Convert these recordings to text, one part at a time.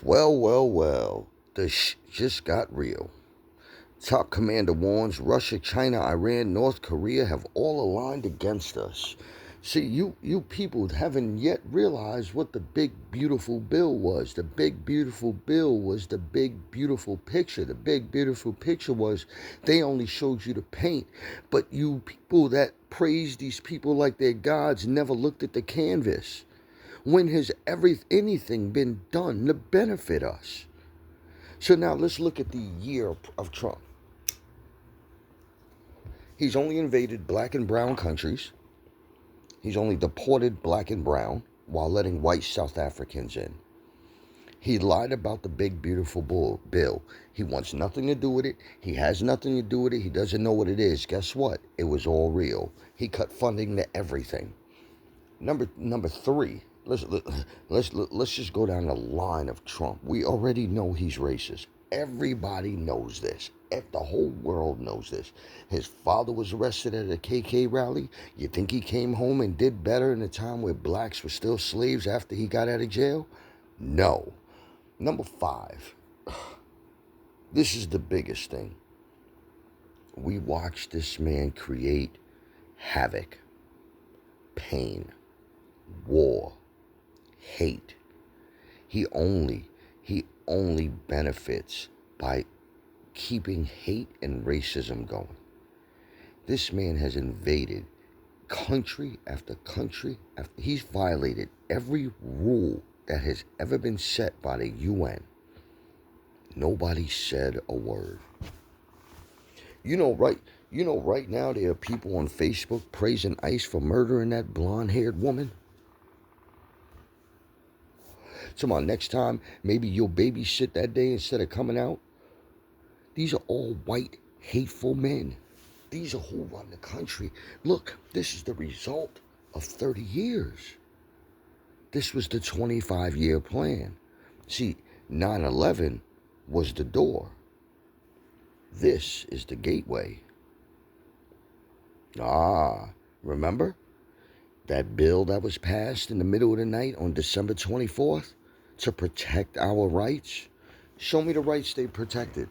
Well. This just got real. Top commander warns Russia, China, Iran, North Korea have all aligned against us. See, you people haven't yet realized what the big beautiful bill was. The big beautiful bill was the big beautiful picture. The big beautiful picture was they only showed you the paint, but you people that praise these people like they're gods never looked at the canvas. When has anything been done to benefit us? So now let's look at the year of Trump. He's only invaded black and brown countries. He's only deported black and brown while letting white South Africans in. He lied about the big beautiful bill. He wants nothing to do with it. He has nothing to do with it. He doesn't know what it is. Guess what? It was all real. He cut funding to everything. Number three. Let's just go down the line of Trump. We already know he's racist. Everybody knows this. The whole world knows this. His father was arrested at a KK rally. You think he came home and did better in a time where blacks were still slaves after he got out of jail? No. Number five. This is the biggest thing. We watched this man create havoc, pain, war, hate. He only benefits by keeping hate and racism going. This man has invaded country after country after. He's violated every rule that has ever been set by the UN. Nobody said a word. Right now there are people on Facebook praising ICE for murdering that blonde-haired woman. Tomorrow, next time, maybe you'll babysit that day instead of coming out. These are all white, hateful men. These are who run the country. Look, this is the result of 30 years. This was the 25-year plan. See, 9/11 was the door. This is the gateway. Remember? That bill that was passed in the middle of the night on December 24th to protect our rights? Show me the rights they protected.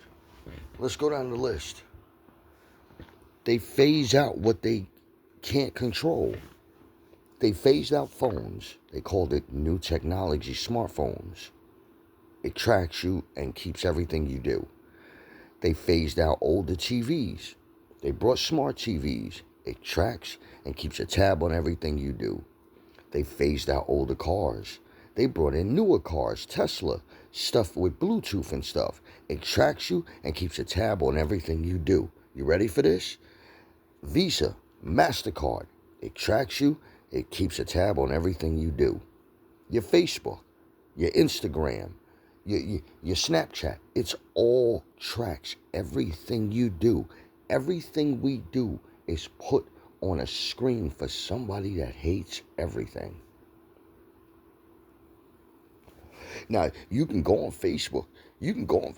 Let's go down the list. They phase out what they can't control. They phased out phones. They called it new technology, smartphones. It tracks you and keeps everything you do. They phased out older TVs. They brought smart TVs. It tracks and keeps a tab on everything you do. They phased out older cars. They brought in newer cars, Tesla, stuff with Bluetooth and stuff. It tracks you and keeps a tab on everything you do. You ready for this? Visa, MasterCard. It tracks you. It keeps a tab on everything you do. Your Facebook, your Instagram, your Snapchat. It's all tracks everything you do. Everything we do is put on a screen for somebody that hates everything. Now, you can go on Facebook. You can go on.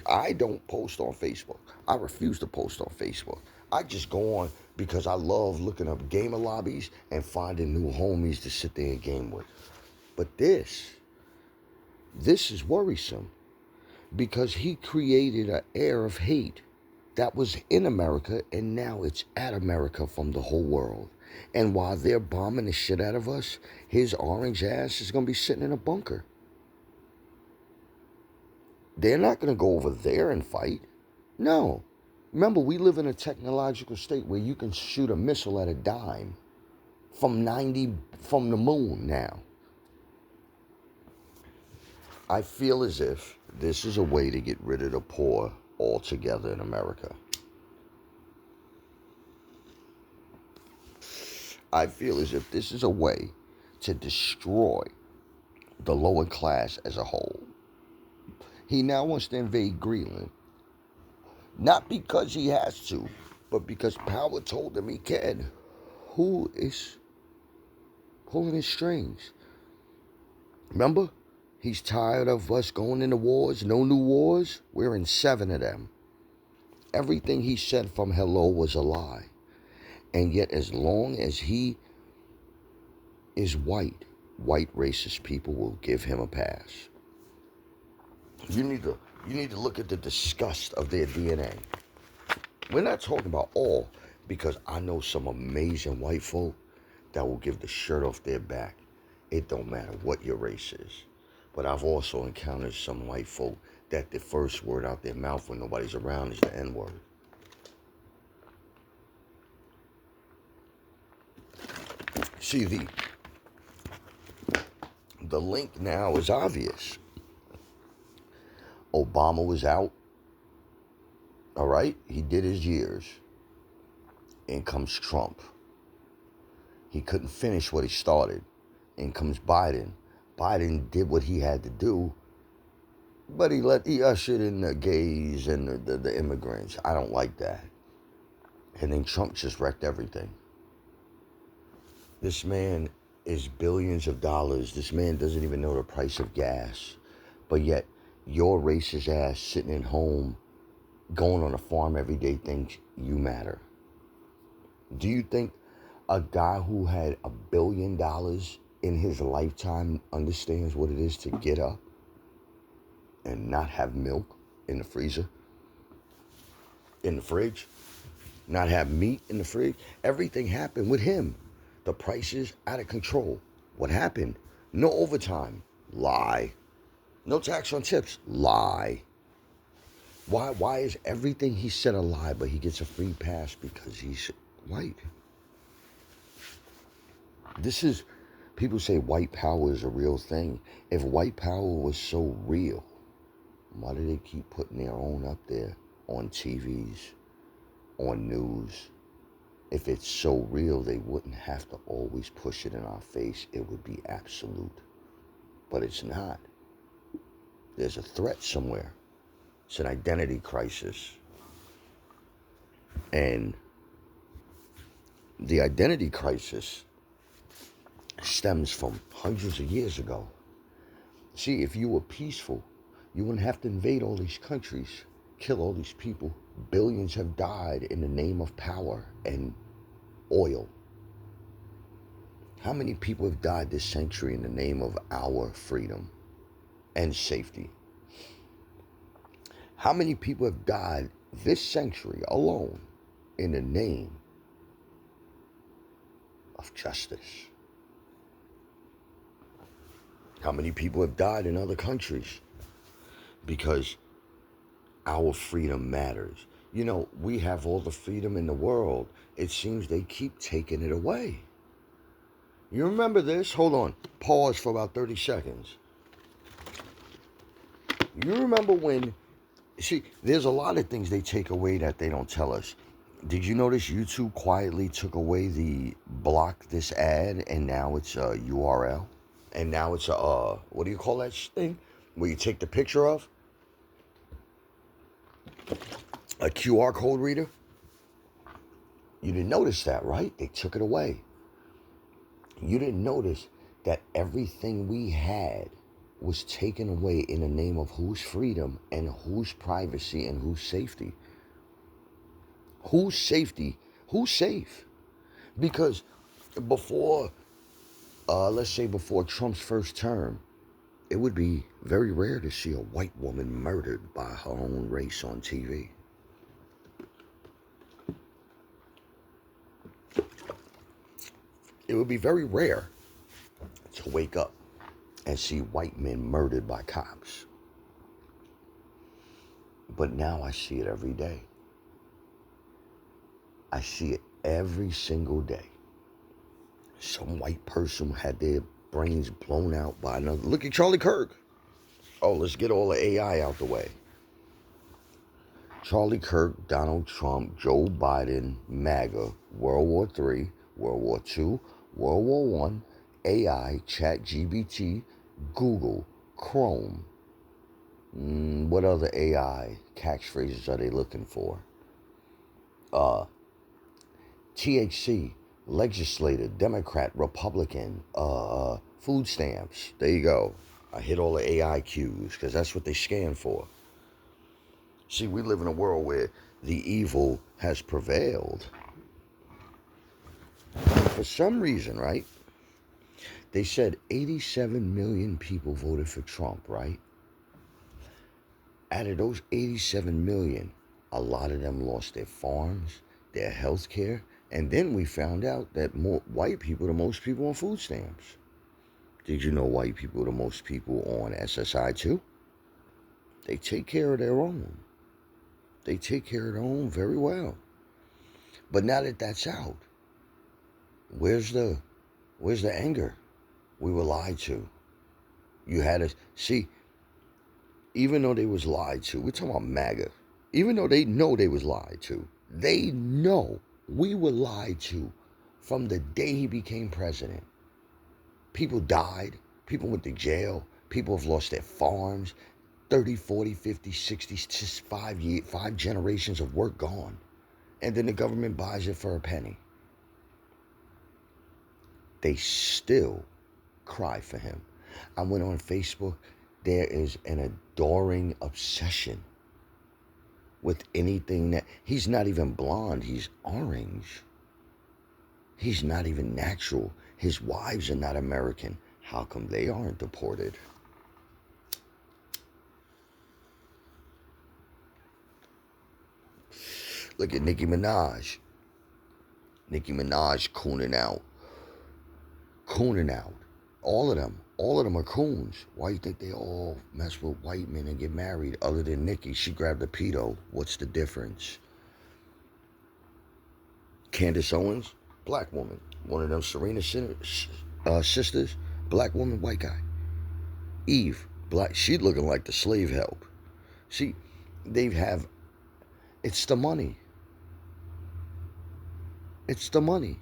I don't post on Facebook. I refuse to post on Facebook. I just go on because I love looking up gamer lobbies and finding new homies to sit there and game with. But this is worrisome because he created an air of hate that was in America, and now it's at America from the whole world. And while they're bombing the shit out of us, his orange ass is going to be sitting in a bunker. They're not going to go over there and fight. No. Remember, we live in a technological state where you can shoot a missile at a dime from the moon now. I feel as if this is a way to get rid of the poor altogether in America. I feel as if this is a way to destroy the lower class as a whole. He now wants to invade Greenland. Not because he has to, but because power told him he can. Who is pulling his strings? Remember? He's tired of us going into wars, no new wars. We're in 7 of them. Everything he said from hello was a lie. And yet, as long as he is white racist people will give him a pass. You need to look at the disgust of their DNA. We're not talking about all, because I know some amazing white folk that will give the shirt off their back. It don't matter what your race is. But I've also encountered some white folk that the first word out their mouth when nobody's around is the N-word. See, the link now is obvious. Obama was out, all right? He did his years. In comes Trump. He couldn't finish what he started. In comes Biden. Biden did what he had to do, but he ushered in the gays and the immigrants. I don't like that. And then Trump just wrecked everything. This man is billions of dollars. This man doesn't even know the price of gas. But yet, your racist ass sitting at home, going on a farm every day thinks you matter. Do you think a guy who had $1 billion in his lifetime understands what it is to get up and not have milk in the freezer, in the fridge, not have meat in the fridge? Everything happened with him. The prices out of control. What happened? No overtime. Lie. No tax on tips. Lie. Why is everything he said a lie, but he gets a free pass because he's white? This is, people say white power is a real thing. If white power was so real, why do they keep putting their own up there on TVs, on news? If it's so real, they wouldn't have to always push it in our face. It would be absolute. But it's not. There's a threat somewhere. It's an identity crisis. And the identity crisis stems from hundreds of years ago. See, if you were peaceful, you wouldn't have to invade all these countries, kill all these people. Billions have died in the name of power and oil. How many people have died this century in the name of our freedom and safety? How many people have died this century alone in the name of justice? How many people have died in other countries because our freedom matters? You know, we have all the freedom in the world. It seems they keep taking it away. You remember this? Hold on. Pause for about 30 seconds. You remember when, see, there's a lot of things they take away that they don't tell us. Did you notice YouTube quietly took away the block this ad, and now it's a URL? And now it's a, what do you call that thing? Where you take the picture of? A QR code reader? You didn't notice that, right? They took it away. You didn't notice that everything we had was taken away in the name of whose freedom and whose privacy and whose safety. Whose safety? Who's safe? Because before, let's say before Trump's first term, it would be very rare to see a white woman murdered by her own race on TV. It would be very rare to wake up and see white men murdered by cops. But now I see it every day. I see it every single day. Some white person had their brains blown out by another. Look at Charlie Kirk. Oh, let's get all the AI out the way. Charlie Kirk, Donald Trump, Joe Biden, MAGA, World War III, World War II, World War I, AI, ChatGPT, Google, Chrome. What other AI catchphrases are they looking for? THC, legislator, Democrat, Republican, food stamps. There you go. I hit all the AI cues because that's what they scan for. See, we live in a world where the evil has prevailed. For some reason, right? They said 87 million people voted for Trump, right? Out of those 87 million, a lot of them lost their farms, their health care, and then we found out that more white people are the most people on food stamps. Did you know white people are the most people on SSI too? They take care of their own. They take care of their own very well. But now that that's out, where's the anger? We were lied to. You had to see, even though they was lied to, we're talking about MAGA. Even though they know they was lied to, they know we were lied to from the day he became president. People died. People went to jail. People have lost their farms. 30, 40, 50, 60, just 5 generations of work gone. And then the government buys it for a penny. They still cry for him. I went on Facebook. There is an adoring obsession with anything that... He's not even blonde. He's orange. He's not even natural. His wives are not American. How come they aren't deported? Look at Nicki Minaj. Nicki Minaj cooning out. Cooning out. All of them are coons. Why you think they all mess with white men and get married? Other than Nicki, she grabbed a pedo. What's the difference? Candace Owens, black woman. One of them Serena sisters, black woman, white guy. Eve, black. She looking like the slave help. See, they have... It's the money. It's the money.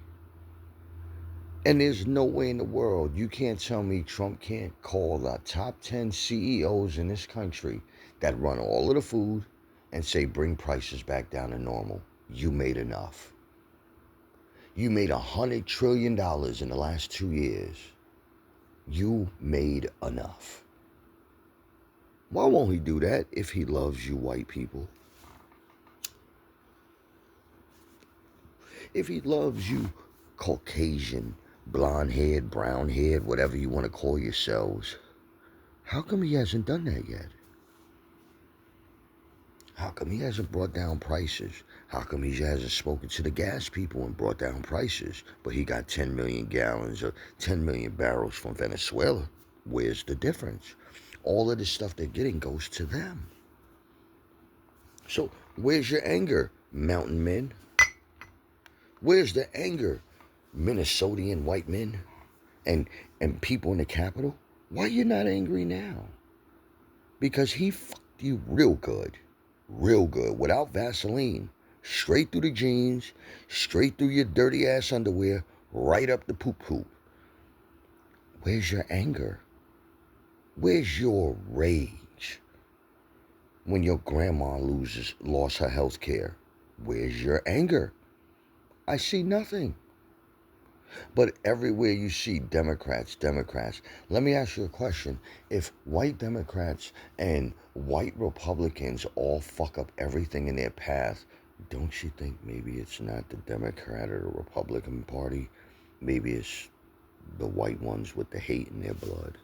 And there's no way in the world, you can't tell me Trump can't call the top 10 CEOs in this country that run all of the food and say, bring prices back down to normal. You made enough. You made $100 trillion in the last 2 years. You made enough. Why won't he do that if he loves you white people? If he loves you Caucasian, blonde-haired, brown-haired, whatever you want to call yourselves, how come he hasn't done that yet? How come he hasn't brought down prices? How come he hasn't spoken to the gas people and brought down prices? But he got 10 million gallons or 10 million barrels from Venezuela. Where's the difference? All of the stuff they're getting goes to them. So where's your anger, mountain men? Where's the anger, Minnesotan white men and people in the Capitol? Why you not angry now? Because he fucked you real good, without Vaseline, straight through the jeans, straight through your dirty ass underwear, right up the poop poop. Where's your anger? Where's your rage? When your grandma lost her health care, where's your anger? I see nothing. But everywhere you see Democrats. Let me ask you a question. If white Democrats and white Republicans all fuck up everything in their path, don't you think maybe it's not the Democrat or the Republican Party? Maybe it's the white ones with the hate in their blood.